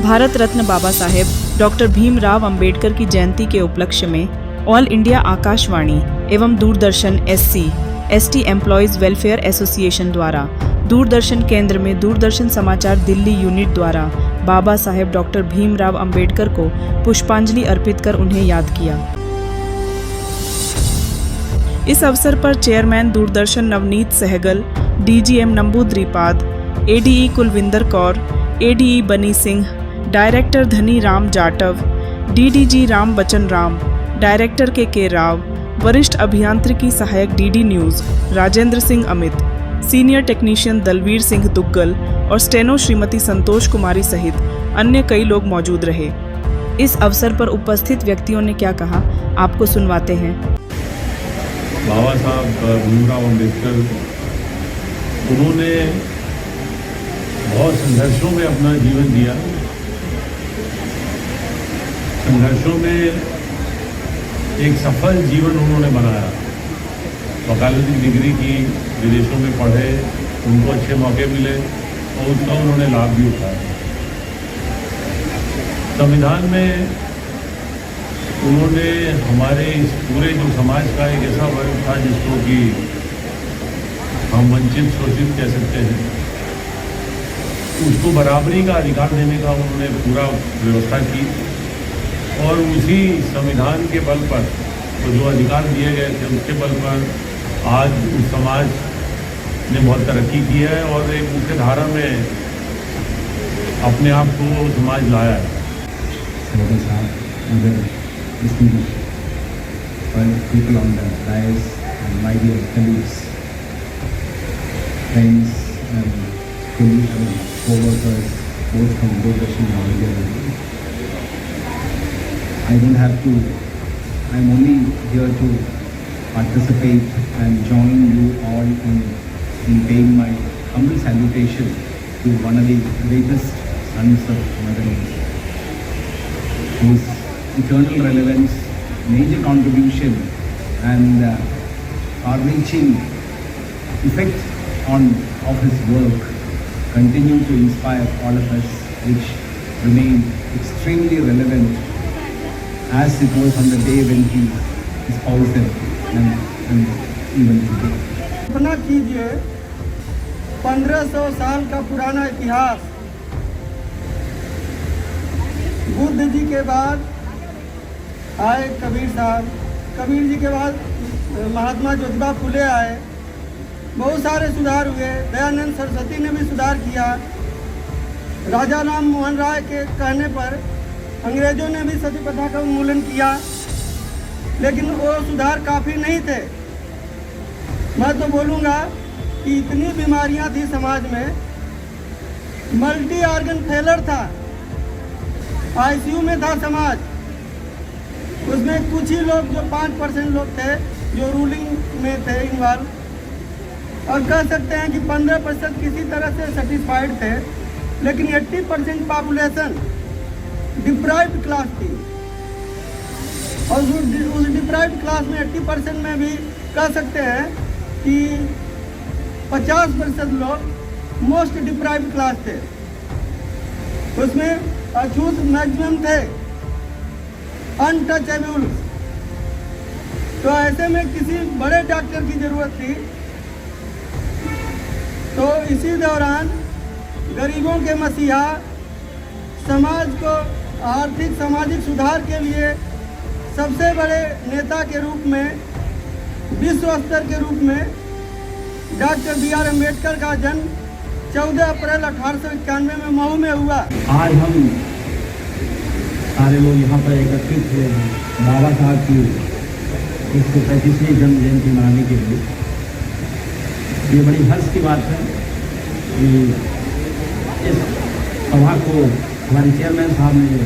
Bharat Ratna Baba Saheb doctor Bhimrao Ambedkar की जयंती के उपलक्ष्य में ऑल इंडिया आकाशवाणी एवं Doordarshan SC/ST employees welfare association द्वारा दूरदर्शन केंद्र में दूरदर्शन समाचार दिल्ली यूनिट द्वारा बाबा साहेब डॉक्टर भीमराव अंबेडकर को पुष्पांजलि अर्पित कर उन्हें याद किया। इस अवसर पर chairman Doordarshan Navneet Sehgal, DGM Namboodiripad, ADE Kulwinder Kaur, ADE Bani Singh, director Dhani Ram Jatav, DDG Ram बचन राम, डायरेक्टर के राव, वरिष्ठ अभियांत्रिकी सहायक DD news Rajendra Singh Amit, senior technician Dalvir Singh Duggal और स्टेनो श्रीमती संतोष कुमारी सहित अन्य कई लोग मौजूद रहे। इस अवसर पर उपस्थित व्यक्तियों ने क्या कहा, आपको सुनवाते हैं। बाबा साहब भीमराव अंबेडकर, उन्होंने बहुत संघर्षों में अपना जीवन दिया। संघर्षों में एक सफल जीवन उन्होंने बनाया। वकालती डिग्री की, विदेशों में पढ़े, उनको अच्छे मौके मिले और उसका उन्होंने लाभ भी उठाया। संविधान में उन्होंने हमारे इस पूरे जो समाज का एक ऐसा वर्ग था जिसको कि हम वंचित शोषित कह सकते हैं, उसको बराबरी का अधिकार देने का उन्होंने पूरा व्यवस्था की और उसी संविधान के बल पर तो जो अधिकार दिए गए थे उसके बल पर आज उस समाज ने बहुत तरक्की की है और एक मुख्य धारा में अपने आप को समाज लाया है। People on the dais and my dear colleagues, friends and colleagues, co-workers, both from Doordarshan and All India Radio. I don't have to, I'm only here to participate and join you all in paying my humble salutation to one of the greatest sons of Mother India, whose eternal relevance, major contribution and far-reaching effect of his work continue to inspire all of us, which remain extremely relevant as it was on the day when he espoused them and even today. कल्पना कीजिए 1500 साल का पुराना इतिहास, बुद्ध जी के बाद आए कबीर साहब, कबीर जी के बाद महात्मा ज्योतिबा फुले आए, बहुत सारे सुधार हुए। दयानंद सरस्वती ने भी सुधार किया। राजा राम मोहन राय के कहने पर अंग्रेजों ने भी सती प्रथा का उन्मूलन किया, लेकिन वो सुधार काफ़ी नहीं थे। मैं तो बोलूँगा कि इतनी बीमारियां थी समाज में, मल्टी ऑर्गन फेलर था, ICU में था समाज। उसमें कुछ ही लोग, जो 5% लोग थे जो रूलिंग में थे इन्वॉल्व, और कह सकते हैं कि 15% किसी तरह से सेटिस्फाइड थे, लेकिन 80% पॉपुलेशन डिप्राइव्ड क्लास थी। और उस डिप्राइव्ड क्लास में 80% में भी कह सकते हैं कि 50% लोग मोस्ट डिप्राइव्ड क्लास थे। उसमें अछूत मैक्सिमम थे, अनटचेबल। तो ऐसे में किसी बड़े डॉक्टर की ज़रूरत थी। तो इसी दौरान गरीबों के मसीहा, समाज को आर्थिक सामाजिक सुधार के लिए सबसे बड़े नेता के रूप में, विश्व स्तर के रूप में डॉक्टर BR अम्बेडकर का जन्म 14 अप्रैल 1891 में मऊ में हुआ। आज हम सारे लोग यहाँ पर एकत्रित हुए हैं बाबा साहब की 135वीं जन्म जयंती मनाने के लिए। ये बड़ी हर्ष की बात है कि इस सभा को हमारे चेयरमैन साहब ने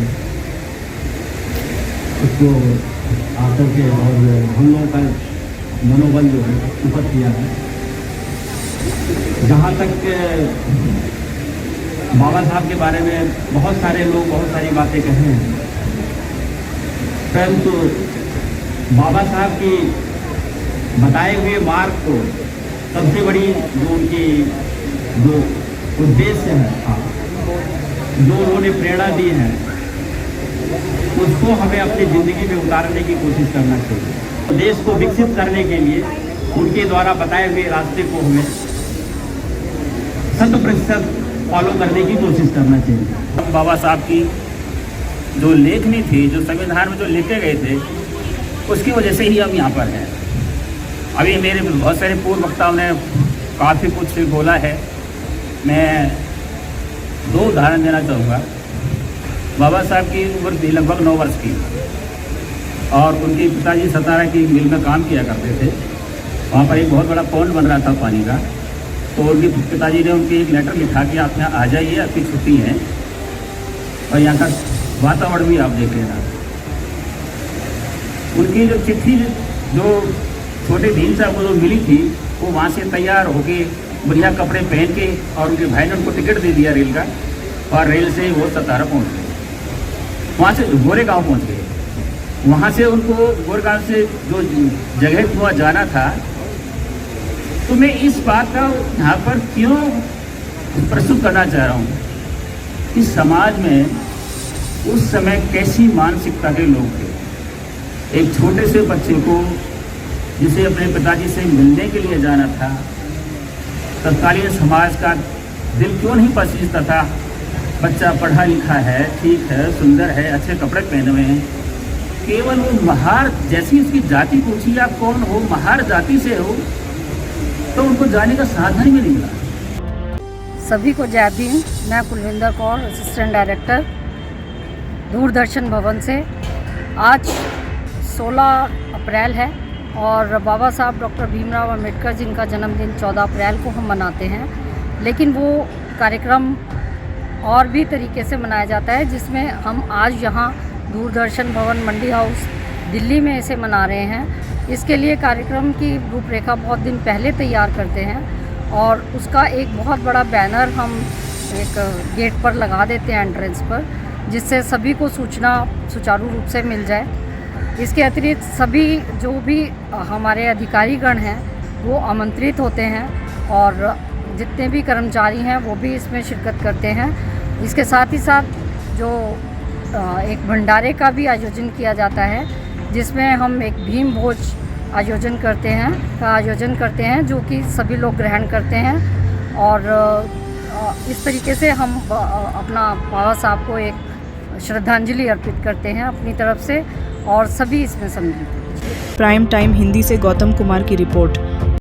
उसको आकर के और हम लोगों का मनोबल जो है ऊपर किया है। जहाँ तक बाबा साहब के बारे में बहुत सारे लोग बहुत सारी बातें कहे हैं, परंतु बाबा साहब की बताए हुए मार्ग को सबसे बड़ी जो उनकी जो उद्देश्य है था जो उन्होंने प्रेरणा दी है उसको हमें अपनी ज़िंदगी में उतारने की कोशिश करना चाहिए। देश को विकसित करने के लिए उनके द्वारा बताए हुए रास्ते को हमें 100% फॉलो करने की कोशिश करना चाहिए। बाबा साहब की जो लेखनी थी, जो संविधान में जो लिखे गए थे, उसकी वजह से ही हम यहाँ पर हैं। अभी मेरे बहुत सारे पूर्व वक्ताओं ने काफ़ी कुछ बोला है, मैं 2 उदाहरण देना चाहूँगा। बाबा साहब की उम्र थी लगभग 9 वर्ष की और उनके पिताजी सतारा की मिल में काम किया करते थे। वहाँ पर एक बहुत बड़ा पॉन्ड बन रहा था पानी का, तो उनके पिताजी ने उनके एक लेटर लिखा कि आप यहाँ आ जाइए, आपकी छुट्टी है और यहाँ का वातावरण भी आप देख लेना। उनकी जो चिट्ठी जो छोटे भीम साहब को जो मिली थी, वो वहाँ से तैयार होके बढ़िया कपड़े पहन के, और उनके भाई ने उनको टिकट दे दिया रेल का, और रेल से वो सतारा पहुँच गए। वहाँ से गोरेगांव पहुँच गए। वहाँ से उनको गोरेगांव से जो जगह वहाँ जाना था, तो मैं इस बात का यहाँ पर क्यों प्रस्तुत करना चाह रहा हूँ कि समाज में उस समय कैसी मानसिकता के लोग थे। एक छोटे से बच्चे को जिसे अपने पिताजी से मिलने के लिए जाना था, तत्कालीन समाज का दिल क्यों नहीं पसीजता था। बच्चा पढ़ा लिखा है, ठीक है, सुंदर है, अच्छे कपड़े पहने हुए हैं, केवल वो महार, जैसी उसकी जाति पूछी आप कौन हो, महार जाति से हो, तो उनको जाने का साधन भी नहीं मिला। सभी को जय भीम। मैं कुलविंदर कौर, असिस्टेंट डायरेक्टर, दूरदर्शन भवन से। आज 16 अप्रैल है और बाबा साहब डॉक्टर भीमराव अंबेडकर जिनका जन्मदिन 14 अप्रैल को हम मनाते हैं, लेकिन वो कार्यक्रम और भी तरीके से मनाया जाता है, जिसमें हम आज यहाँ दूरदर्शन भवन मंडी हाउस दिल्ली में इसे मना रहे हैं। इसके लिए कार्यक्रम की रूपरेखा बहुत दिन पहले तैयार करते हैं और उसका एक बहुत बड़ा बैनर हम एक गेट पर लगा देते हैं, एंट्रेंस पर, जिससे सभी को सूचना सुचारू रूप से मिल जाए। इसके अतिरिक्त सभी जो भी हमारे अधिकारीगण हैं वो आमंत्रित होते हैं और जितने भी कर्मचारी हैं वो भी इसमें शिरकत करते हैं। इसके साथ ही साथ जो एक भंडारे का भी आयोजन किया जाता है, जिसमें हम एक भीम भोज आयोजन करते हैं जो कि सभी लोग ग्रहण करते हैं। और इस तरीके से हम अपना बाबा साहब को एक श्रद्धांजलि अर्पित करते हैं अपनी तरफ से, और सभी इसमें सम्मिलित हैं। प्राइम टाइम हिंदी से गौतम कुमार की रिपोर्ट।